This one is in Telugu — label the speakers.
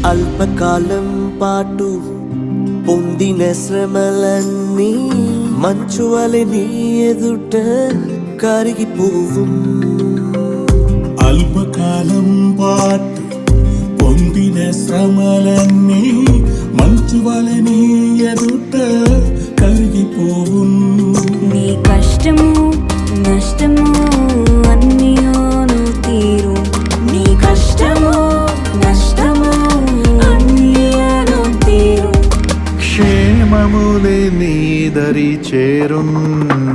Speaker 1: అల్పకాలం పాటు పొందిన శ్రమలన్నీ మంచువలె నీ ఎదుట కరిగిపోవు.
Speaker 2: అల్పకాలం పాటు పొందిన శ్రమలన్నీ మంచువలె నీ ఎదుట కరిగిపోవు.
Speaker 3: నీ కష్టము నష్టము అన్నియోను తీరు. నీ కష్టము నష్టము అన్నియోను తీరు.
Speaker 4: క్షేమములే నీ దరి చేరున్.